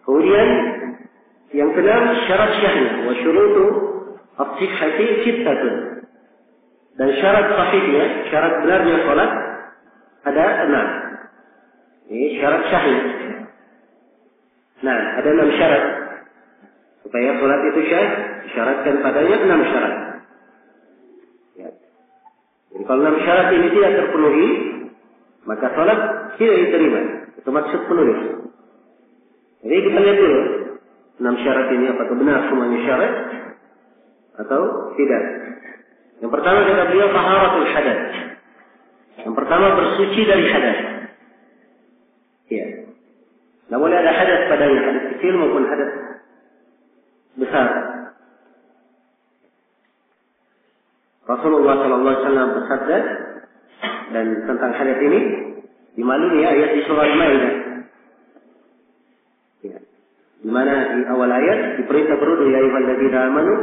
Kemudian yang keenam syarat syahnya, wa syurutu as-sihhati sittatun. Dan syarat sahihnya, syarat benarnya salat ada 6. Ini syarat syahnya. Nah, ada 6 syarat. Supaya salat itu syah, disyaratkan padanya 6 syarat. Ya. Jadi kalau 6 syarat ini tidak terpenuhi, maka salat tidak diterima. Itu maksud penulis. Jadi kita lihat dulu 6 syarat ini apakah benar semuanya syarat atau tidak. Yang pertama kata beliau taharatul hadath. Yang pertama bersuci dari hadath. Iya. Tidak boleh ada hadath padanya, hadath kecil maupun hadath besar. Rasulullah SAW bersabda dan tentang hadath ini dimaklumi ayat di surah Al-Maidah. Ya. Di mana di awal ayat diperintah berwudu, ya ayyuhalladzina amanu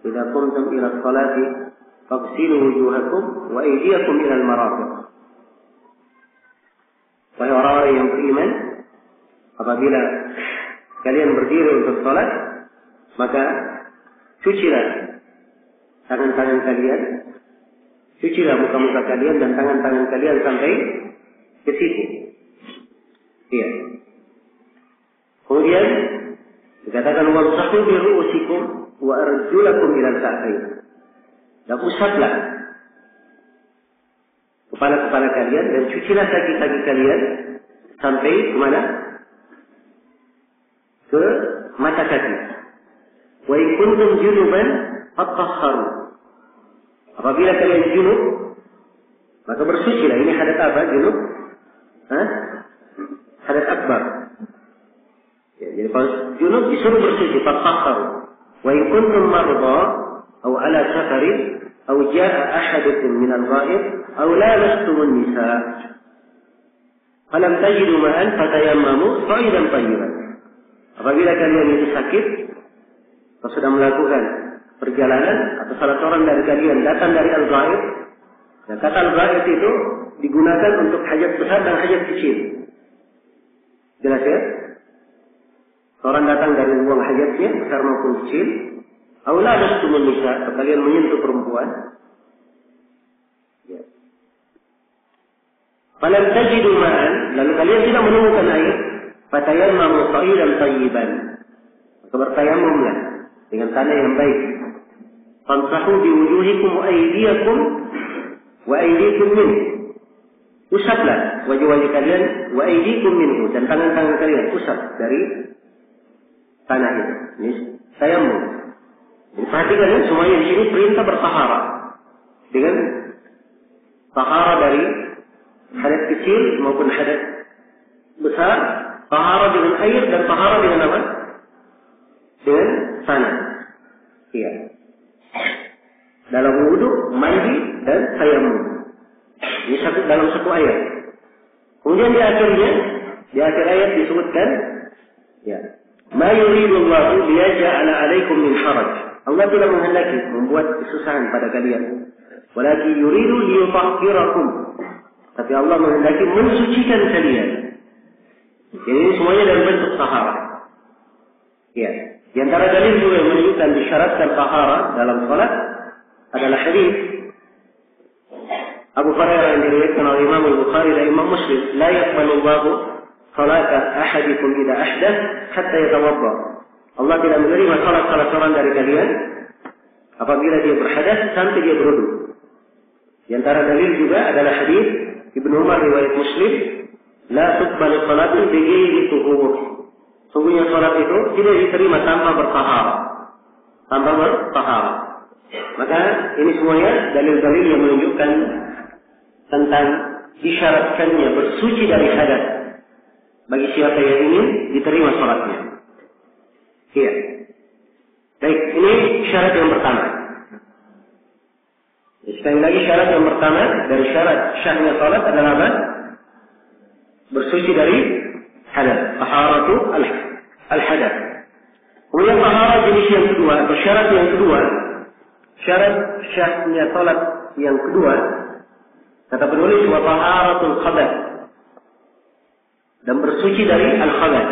idza qumtum ila sholati faghsilu wujuhakum wa aydiyakum ila al-marafiq. Wahai orang-orang yang beriman, apabila kalian berdiri untuk salat, maka cucilah tangan-tangan kalian, cucilah muka-muka kalian dan tangan-tangan kalian sampai ke situ. Iya. Kemudian dikatakan wamsahu bi ru'usikum wa arjulakum ila al-ka'bayn. Dan usaplah kepala-kepala kalian dan cucilah kaki-kaki kalian sampai ke mana? Ke mata kaki. Wa in kuntum junuban fatahharu. Apabila kalian junub, maka bersucilah. Ini hadat apa? Junub? Hadat akbar. Ya, jadi kalau junub disuruh bersuci, fatahharu. Wa in kuntum marda aw ala safarin aw jaa ahadukum min al-ghaib aw lamastumun nisa falam tajidu ma'an fatayammamu sa'idan tayyiban. Apabila kalian itu sakit atau sudah melakukan perjalanan atau salah seorang dari kalian datang dari al-ghaib, dan kata al-ghaib itu digunakan untuk hajat besar dan hajat kecil. Jelas ya? Seorang datang dari buang hajatnya, besar maupun kecil. Aula lastumun nisa, atau kalian menyentuh perempuan. Ya. Falam tajidu ma'an, lalu kalian tidak menemukan air. Fatayammamu sa'idan tayyiban. Maka bertayamumlah dengan tanah yang baik. Famsahu biwujuhikum wa aydiyakum wa aydikum minhu. Usaplah wajah-wajah kalian wa aydikum minhu, dan tangan-tangan kalian usap dari tanah itu. Ini tayammum. Jadi perhatikan ya, semuanya di sini perintah bertahara dengan tahara dari hadas kecil maupun hadas besar, tahara dengan air dan tahara dengan apa? Dengan tanah. Iya. Dalam wudu, mandi dan tayammum. Ini dalam satu ayat. Kemudian di akhir ayat disebutkan, ya, ma yuridullahu liyaj'ala 'alaikum min haraj. Allah tidak menghendaki membuat kesusahan pada kalian. Walakin yuridu liyutahhirakum. Tapi Allah menghendaki mensucikan kalian. Jadi ini semuanya dalam bentuk tahara. Ya. Di antara dalil juga yang menunjukkan disyaratkan tahara dalam salat adalah hadis Abu Hurairah yang diriwayatkan oleh Imam Al-Bukhari dan Imam Muslim, la yaqbalu Allahu salata ahadikum idza ahdath hatta yatawadda. Allah tidak menerima salat salah seorang dari kalian apabila dia berhadas sampai dia berwudu. Di antara dalil juga adalah hadis Ibnu Umar riwayat Muslim, la tuqbalu salatu bi ghairi tuhur. Sungguhnya salat itu tidak diterima tanpa bertahara. Maka ini semuanya dalil-dalil yang menunjukkan tentang disyaratkannya bersuci dari hadas bagi siapa yang ingin diterima salatnya. Iya. Baik, ini syarat yang pertama. Sekali lagi syarat yang pertama dari syarat syahnya salat adalah apa? Bersuci dari hadas. Taharatu al-hadas. Kemudian taharah jenis yang kedua atau syarat yang kedua, syarat syahnya salat yang kedua, kata penulis wa taharatul khabath, dan bersuci dari al-khabath.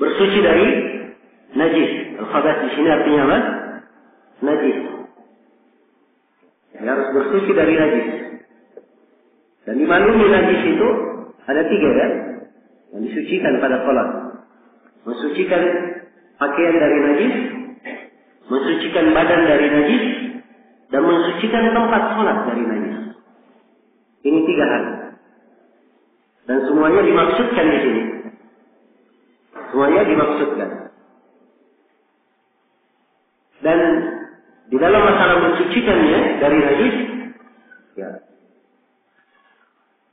bersuci dari najis. Al-khabath di sini artinya apa? Najis. Dia harus bersuci dari najis. Dan dimaklumi najis itu ada 3 kan? Yang disucikan pada salat. Mensucikan pakaian dari najis, mensucikan badan dari najis, dan mensucikan tempat salat dari najis. Ini 3 hal. Dan semuanya dimaksudkan di sini. Semuanya dimaksudkan. Dan di dalam masalah mensucikannya dari najis, ya,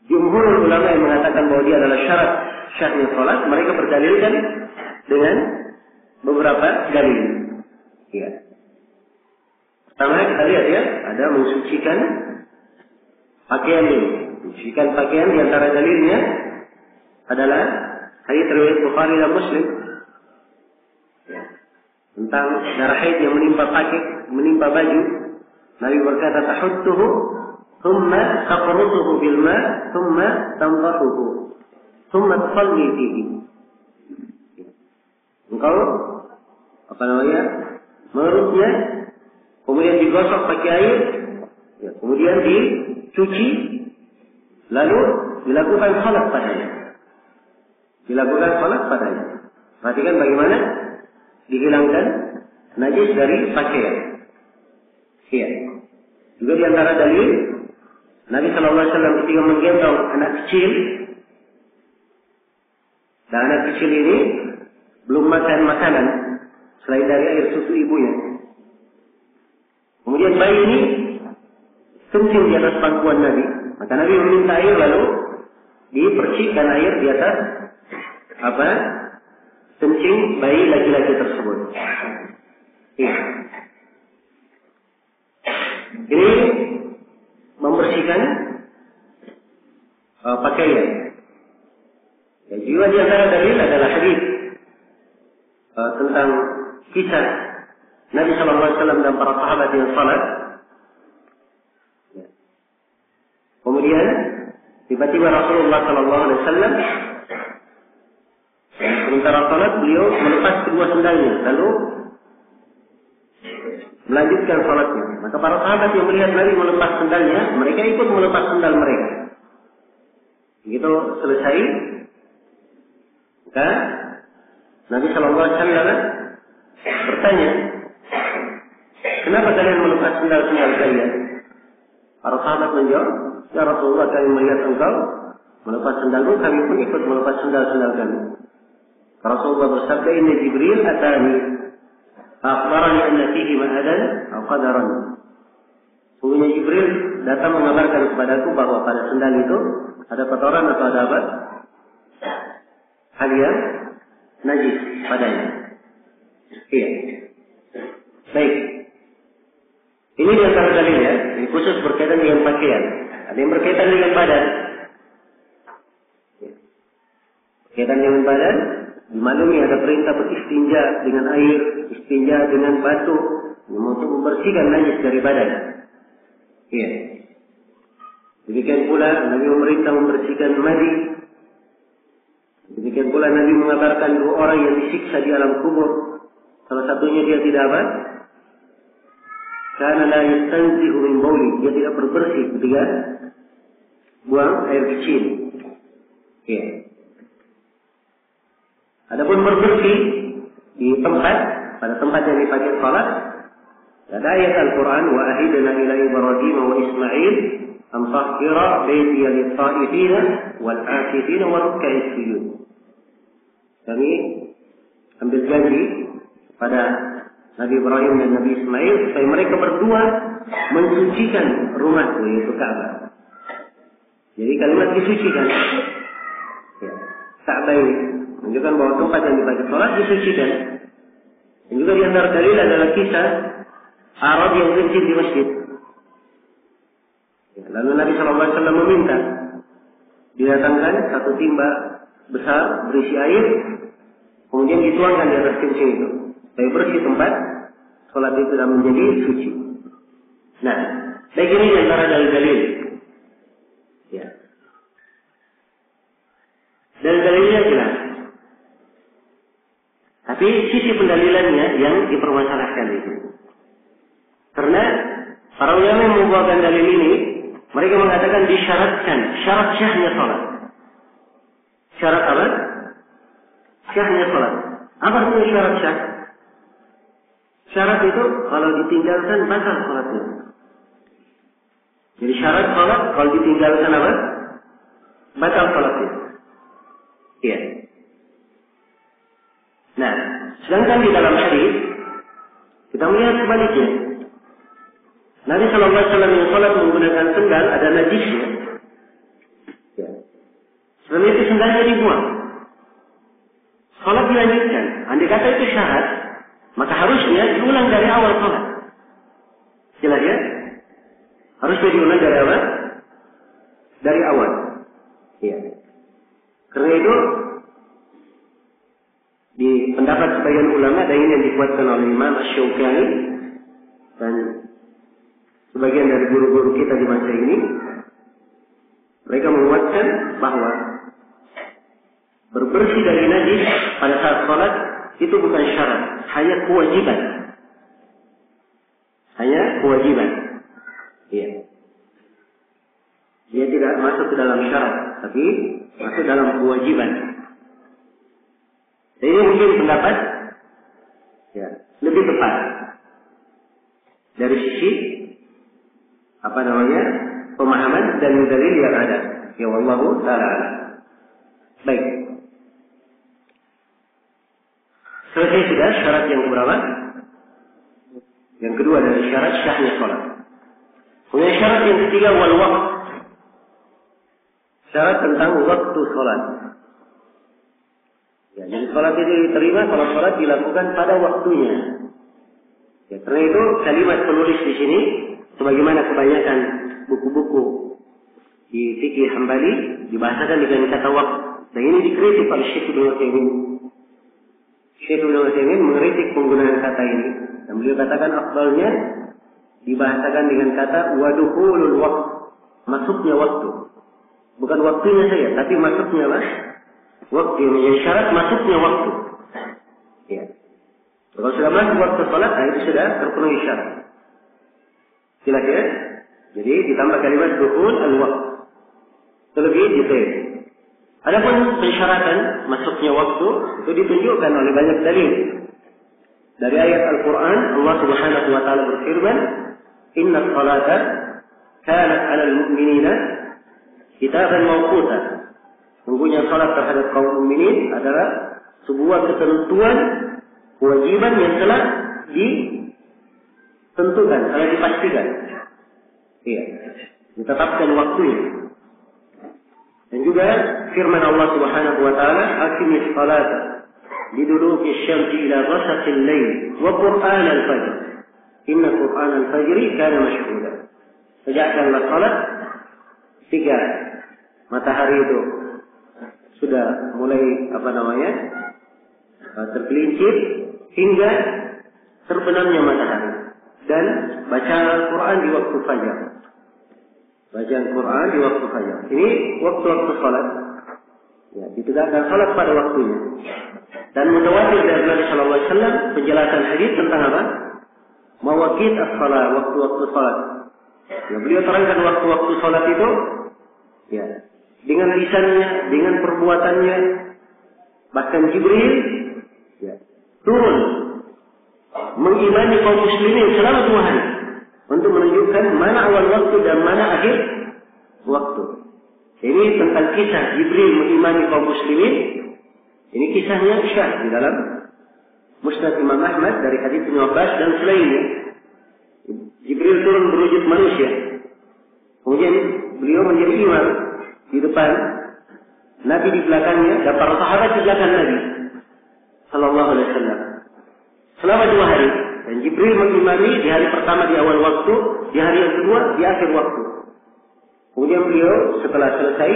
jumhur ulama yang mengatakan bahwa dia adalah syarat syahnya salat, mereka berdalilkan dengan beberapa dalil. Ya. Pertama kita lihat ya, ada mensucikan pakaian ini. Mensucikan pakaian di antara dalilnya adalah hadits riwayat Bukhari dan Muslim. Ya. Tentang darah haid yang menimpa baju. Nabi berkata, tahuttuhu thumma taqrutuhu bil ma' thumma tanzahuhu thumma tusalli fihi. Engkau menurutnya, kemudian digosok pakai air, ya, kemudian dicuci, lalu dilakukan salat padanya. Perhatikan bagaimana dihilangkan najis dari pakaian. Iya. Juga di antara dalil Nabi SAW ketika menggendong anak kecil, dan anak kecil ini belum makan makanan selain dari air susu ibunya. Kemudian bayi ini kencing di atas pangkuan Nabi. Maka Nabi meminta air, lalu dipercikkan air di atas kencing bayi laki-laki tersebut. Iya. Ini membersihkan pakaian. Ya, juga di antara dalil adalah hadis tentang kisah Nabi SAW dan para sahabat yang salat. Ya. Kemudian tiba-tiba Rasulullah SAW sementara salat beliau melepas kedua sendalnya, lalu melanjutkan salatnya. Maka para sahabat yang melihat Nabi melepas sendalnya, mereka ikut melepas sendal mereka. Begitu selesai, maka Nabi SAW bertanya, kenapa kalian melepas sendal-sendal kalian? Para sahabat menjawab, ya Rasulullah, kami melihat engkau melepas sendalmu, kami pun ikut melepas sendal-sendal kami. Rasulullah bersabda, inna Jibril atani akhbarani anna fihi ma'adan atau qadaran. Sungguhnya Jibril datang mengabarkan kepadaku bahwa pada sendal itu ada kotoran atau ada apa? Hal yang najis padanya. Iya. Baik. Ini di antara dalil ya. Ini khusus berkaitan dengan pakaian. Ada yang berkaitan dengan badan. Berkaitan dengan badan, dimaklumi ada perintah beristinja dengan air, istinja dengan batu, untuk membersihkan najis dari badan. Iya. Demikian pula Nabi memerintah membersihkan madi. Demikian pula Nabi mengabarkan 2 orang yang disiksa di alam kubur. Salah satunya dia tidak apa? Karena la yastanzihu min bauli, dia tidak berbersih ketika buang air kecil. Iya. Adapun berbersih di tempat, pada tempat yang dipakai salat, ada ayat Al-Quran, wa ahidna ila Ibrahim wa Ismail an tahhira baitiya lit-ta'ifina wal-'akifina wa ruk'a'is sujud. Kami ambil janji pada Nabi Ibrahim dan Nabi Ismail supaya mereka berdua mensucikan rumahku, yaitu Ka'bah. Jadi kalimat disucikan. Ya, Ka'bah ini menunjukkan bahwa tempat yang dipakai salat disucikan. Dan juga di antara dalil adalah kisah Arab yang kencing di masjid. Ya, lalu Nabi SAW meminta didatangkan satu timba besar berisi air, kemudian dituangkan di atas kencing itu, supaya bersih tempat salat itu dan menjadi suci. Nah, baik, ini di antara dalil-dalil. Ya. Dalil-dalilnya jelas. Tapi sisi pendalilannya yang dipermasalahkan itu. Karena para ulama yang membawakan dalil ini, mereka mengatakan disyaratkan syarat syahnya salat. Syarat apa? Syahnya salat. Apa artinya syarat syah? Syarat itu kalau ditinggalkan batal salatnya. Jadi syarat salat kalau ditinggalkan apa? Batal salatnya. Iya. Nah, sedangkan di dalam hadis kita melihat sebaliknya. Nabi Shallallahu Alaihi Wasallam yang salat menggunakan sendal ada najisnya. Ya. Setelah itu sendalnya dibuang. Salat dilanjutkan. Andai kata itu syarat, maka harusnya diulang dari awal salat. Jelas ya? Harusnya diulang dari awal. Dari awal. Ya. Karena itu di pendapat sebagian ulama dan ini yang dikuatkan oleh Imam Asy-Syaukani dan sebagian dari guru-guru kita di masa ini, mereka menguatkan bahwa berbersih dari najis pada saat salat itu bukan syarat, hanya kewajiban. Hanya kewajiban. Iya. Dia tidak masuk ke dalam syarat, tapi masuk dalam kewajiban. Ini mungkin pendapat ya, lebih tepat dari sisi pemahaman dan dalil yang ada. Ya wallahu ta'ala. Baik. Selesai sudah syarat yang berapa? Yang kedua dari syarat syahnya salat. Kemudian syarat yang ketiga wal waqt. Syarat tentang waktu salat. Ya, jadi salat itu diterima kalau salat dilakukan pada waktunya. Ya, karena itu kalimat penulis di sini, sebagaimana kebanyakan buku-buku di fikih Hambali dibahasakan dengan kata waktu. Dan ini dikritik oleh Syekh Ibnu Utsaimin. Syekh Ibnu Utsaimin mengkritik penggunaan kata ini. Dan beliau katakan afdalnya dibahasakan dengan kata waduhulul waqt, masuknya waktu. Bukan waktunya saja, tapi masuknya lah. Waktu yang syarat masuknya waktu. Ya. Kalau sudah masuk waktu salat, itu sudah terpenuhi syarat. Jelas ya? Jadi ditambah kalimat dukhul al-waqt. Itu lebih detail. Adapun pensyaratan masuknya waktu itu ditunjukkan oleh banyak dalil. Dari ayat Al-Quran, Allah Subhanahu wa Ta'ala berfirman, "Inna salata kanat 'alal mu'minina kitaban mawquta." Sungguhnya salat terhadap kaum mukminin adalah sebuah ketentuan kewajiban yang telah ditentukan, telah dipastikan. Iya, ditetapkan waktunya. Dan juga firman Allah Subhanahu wa Ta'ala, "Aqimis salata liduluki syamsi ila ghasaqil lail wa qur'an al-fajr. Inna qur'an al-fajri kana mashhuda." Tegakkanlah salat ketika matahari itu sudah mulai tergelincir hingga terbenamnya matahari, dan baca Al-Quran di waktu fajar. Bacaan Quran di waktu fajar. Ini waktu-waktu salat. Ya, ditegakkan salat pada waktunya. Dan mutawatir dari Nabi Sallallahu Alaihi Wasallam penjelasan hadis tentang apa? Mawaqit as-salat, waktu-waktu salat. Ya, beliau terangkan waktu-waktu salat itu, ya, dengan lisannya, dengan perbuatannya, bahkan Jibril ya, turun mengimani kaum muslimin selama 2 hari untuk menunjukkan mana awal waktu dan mana akhir waktu. Ini tentang kisah Jibril mengimani kaum muslimin. Ini kisahnya syah di dalam Musnad Imam Ahmad dari hadits Ibnu Abbas dan selainnya. Jibril turun berwujud manusia. Kemudian beliau menjadi imam di depan, Nabi di belakangnya, dan para sahabat di belakang Nabi Sallallahu Alaihi Wasallam selama 2 hari. Dan Jibril mengimami di hari pertama di awal waktu, di hari yang kedua di akhir waktu. Kemudian beliau setelah selesai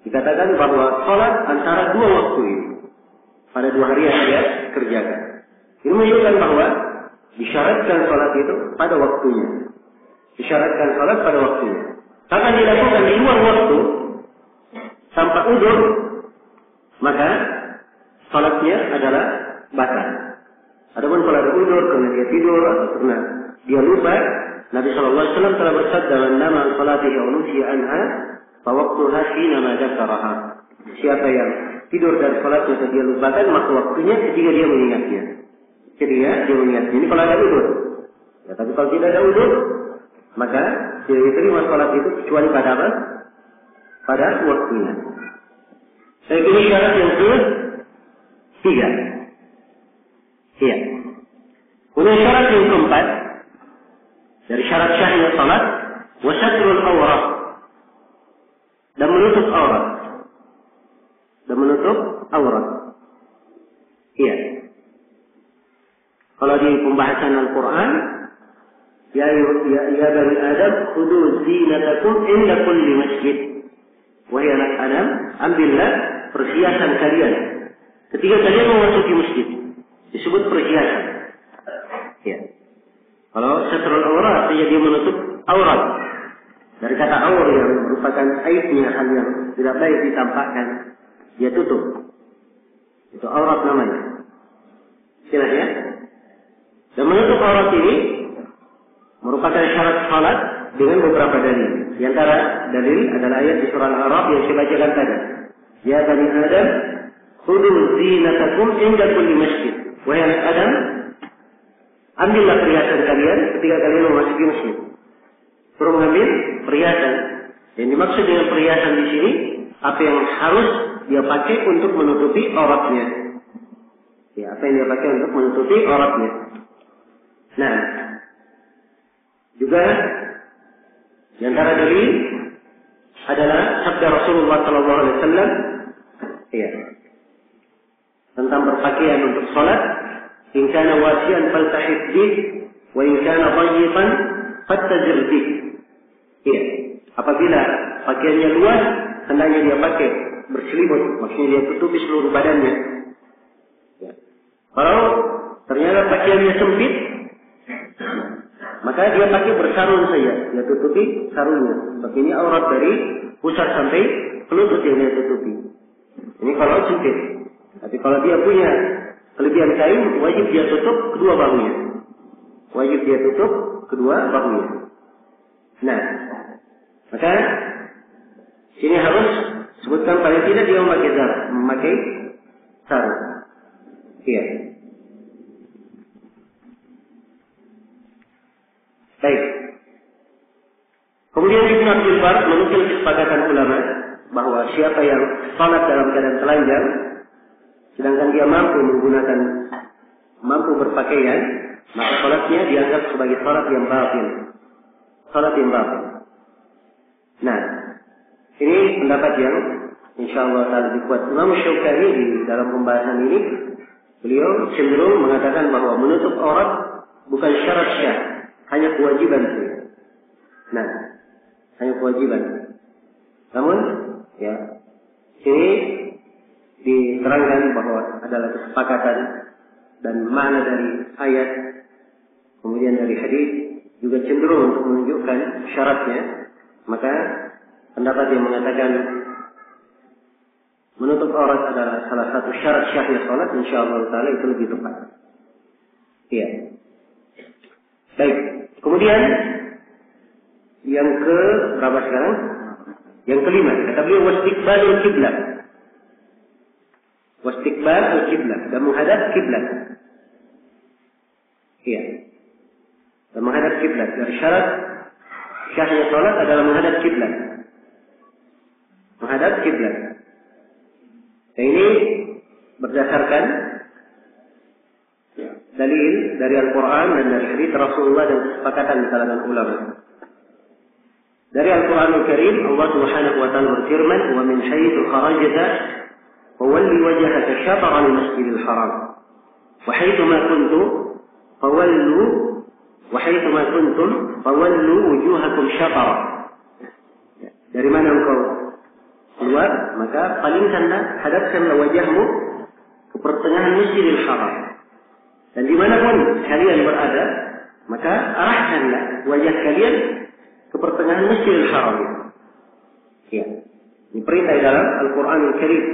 dikatakan bahwa salat antara 2 waktu ini pada 2 hari yang dia kerjakan. Ini menunjukkan bahwa disyaratkan salat itu pada waktunya. Disyaratkan salat pada waktunya. Akan dilakukan di luar waktu tanpa udzur, maka salatnya adalah batal. Adapun kalau ada udzur karena dia tidur atau karena dia lupa, Nabi SAW telah bersabda, "Man nama an salatihi aw nusiya anha, fa waqtuha hina ma dzakaraha." Siapa yang tidur dari salatnya atau dia lupakan, maka waktunya ketika dia mengingatnya. Ketika dia mengingatnya. Ini kalau ada udzur. Ya, tapi kalau tidak ada udzur, maka tidak diterima salat itu kecuali pada apa? Pada waktunya. Saya pilih syarat yang ketiga. Iya. Kemudian syarat yang keempat dari syarat syahnya salat, wasatrul aurat, dan menutup aurat. Dan menutup aurat. Iya. Kalau di pembahasan Al-Quran, ya bani Adam, khudu zinatakum inda kulli masjid. Wahai anak Adam, ambillah perhiasan kalian ketika kalian memasuki masjid. Disebut perhiasan. Ya. Kalau satrul aurat, artinya dia menutup aurat. Dari kata aurat yang merupakan aibnya, hal yang tidak baik ditampakkan, dia tutup. Itu aurat namanya. Istilahnya. Dan menutup aurat ini merupakan syarat salat dengan beberapa dalil. Di antara dalil adalah ayat di surah Al-A'raf yang saya bacakan tadi. Ya bani Adam, khudu zinatakum inda kulli masjid. Wahai anak Adam, ambillah perhiasan kalian ketika kalian memasuki masjid. Suruh mengambil perhiasan. Yang dimaksud dengan perhiasan di sini, apa yang harus dia pakai untuk menutupi auratnya. Ya, apa yang dia pakai untuk menutupi auratnya. Nah, juga di antara dalil adalah sabda Rasulullah SAW, ya, tentang berpakaian untuk salat. In kana wasi'an faltahif bih, wa in kana dhayyiqan fattajir bih. Ya, apabila pakaiannya luas, hendaknya dia pakai berselimut, maksudnya dia tutupi seluruh badannya. Ya. Kalau ternyata pakaiannya sempit, maka dia pakai bersarung saja, dia tutupi sarungnya. Sebab ini aurat dari pusar sampai pelutut yang dia tutupi. Ini kalau sempit. Tapi kalau dia punya kelebihan kain, wajib dia tutup kedua bahunya. Wajib dia tutup kedua bahunya. Nah, maka sini harus sebutkan paling tidak dia memakai sarung. Iya. Baik. Kemudian Ibnu Abdul Bar menukil kesepakatan ulama bahwa siapa yang salat dalam keadaan telanjang, sedangkan dia mampu berpakaian, maka salatnya dianggap sebagai salat yang batil. Salat yang batil. Nah, ini pendapat yang insyaallah taala dikuat Imam Syaukani di dalam pembahasan ini. Beliau cenderung mengatakan bahwa menutup aurat bukan syarat syah, hanya kewajiban saja. Nah, hanya kewajiban. Namun, ya, ini diterangkan bahwa adalah kesepakatan dan makna dari ayat, kemudian dari hadis juga cenderung untuk menunjukkan syaratnya. Maka pendapat yang mengatakan menutup aurat adalah salah satu syarat syahnya salat, insyaallah taala itu lebih tepat. Iya. Baik. Kemudian yang ke berapa sekarang? Yang kelima, kata beliau wastiqbalul kiblat. Wastiqbalul kiblat, dan menghadap kiblat. Iya. Dan menghadap kiblat. Dari syarat syahnya salat adalah menghadap kiblat. Menghadap kiblat. Dan ini berdasarkan dalil dari Al-Quran dan dari hadits Rasulullah dan kesepakatan di kalangan ulama. Dari Al-Quran Al-Karim, Allah Subhanahu wa taala berfirman, "Wa min haitsu kharajta fawalli wajhaka syatr al-masjidil haram. Wa haitsu ma kuntum fawallu wujuhakum syatr." Dari mana engkau keluar, maka palingkanlah, hadapkanlah wajahmu ke pertengahan Masjidil Haram. Dan dimanapun kalian berada, maka arahkanlah wajah kalian ke pertengahan Masjidil Haram. Ya, ini perintah dalam Al-Quran Al-Karim.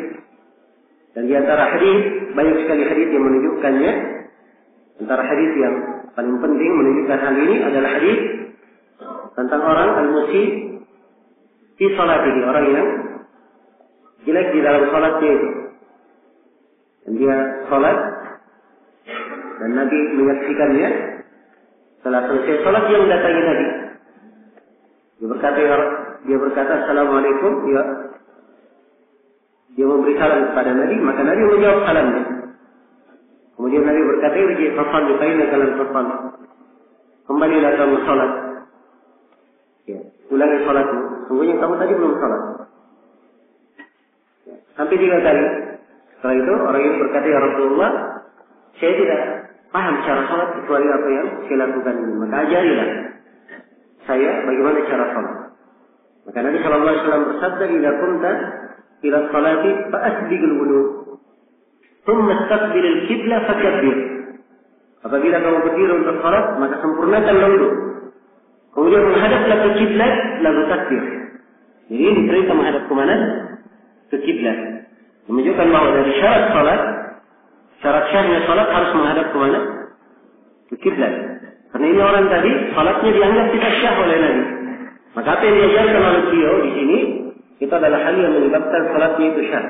Dan di antara hadis, banyak sekali hadis yang menunjukkannya. Antara hadis yang paling penting menunjukkan hal ini adalah hadis tentang orang al-musi di salatihi, orang yang jelek di dalam salatnya itu. Dan dia salat dan Nabi menyaksikannya. Setelah selesai salat dia mendatangi Nabi. Dia berkata Assalamualaikum. Dia memberi salam kepada Nabi, maka Nabi menjawab salamnya. Kemudian Nabi berkata, "Irji fasal fa innaka lam tusall." Kembalilah kamu salat. Ya, ulangi salatmu. Sungguhnya kamu tadi belum salat. Ya, sampai 3 kali. Setelah itu orang ini berkata, "Ya Rasulullah, saya tidak paham cara salat kecuali apa yang saya lakukan ini. Maka ajarilah saya bagaimana cara salat." Maka Nabi sallallahu alaihi wasallam bersabda, "Idza qumta ila salati fa asbighul wudu, thumma istaqbil al-qibla fakabbir." Apabila kamu berdiri untuk salat, maka sempurnakan wudu. Kemudian menghadaplah ke kiblat lalu takbir. Jadi ini diperintah menghadap ke mana? Ke kiblat. Menunjukkan bahwa dari syarat salat, syarat syahnya salat harus menghadap ke mana? Ke kiblat. Karena ini orang tadi salatnya dianggap tidak syah oleh Nabi. Maka apa yang diajarkan oleh beliau di sini itu adalah hal yang menyebabkan salatnya itu syah.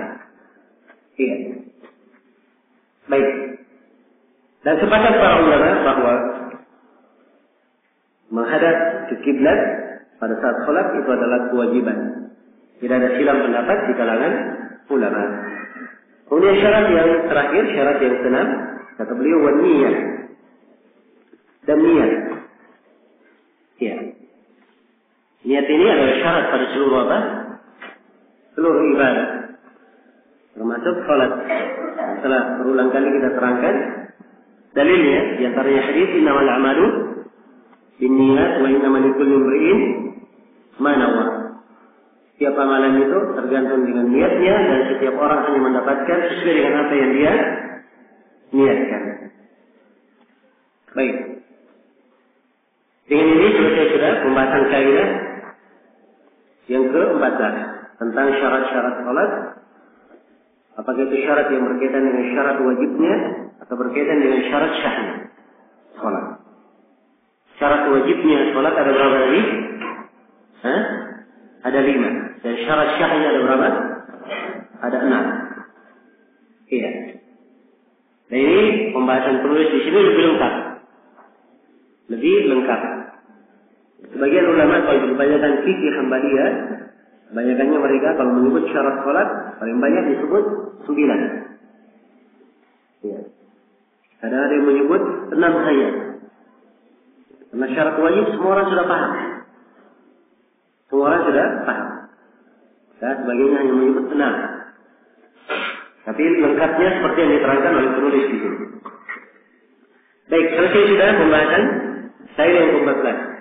Iya. Baik. Dan sepakat para ulama bahwa menghadap ke kiblat pada saat salat itu adalah kewajiban. Tidak ada silang pendapat di kalangan ulama. Kemudian syarat yang terakhir, syarat yang keenam, kata beliau wan niyah. Dan niat. Ya. Niat ini adalah syarat pada seluruh apa? Seluruh ibadah. Termasuk salat. Setelah berulang kali kita terangkan dalilnya, di antaranya hadis innamal a'malu binniyat wa innamal likulli imri'in ma nawa. Setiap amalan itu tergantung dengan niatnya dan setiap orang hanya mendapatkan sesuai dengan apa yang dia niatkan. Baik. Dengan ini selesai sudah pembahasan kaidah yang ke-14 tentang syarat-syarat salat. Apakah itu syarat yang berkaitan dengan syarat wajibnya atau berkaitan dengan syarat syahnya salat. Syarat wajibnya salat ada berapa tadi? Ada 5. Dan syarat syahnya ada berapa? Ada 6. Iya. Dan ini pembahasan penulis di sini lebih lengkap. Lebih lengkap. Sebagian ulama kalau kebanyakan fikih Hanbaliyah, kebanyakannya mereka kalau menyebut syarat salat paling banyak disebut 9. Ya. Ada yang menyebut 6 saja. Karena syarat wajib semua orang sudah paham. Semua orang sudah paham. Dan sebagainya hanya menyebut 6. Tapi lengkapnya seperti yang diterangkan oleh penulis di sini. Baik, selesai sudah pembahasan saya yang ke-14.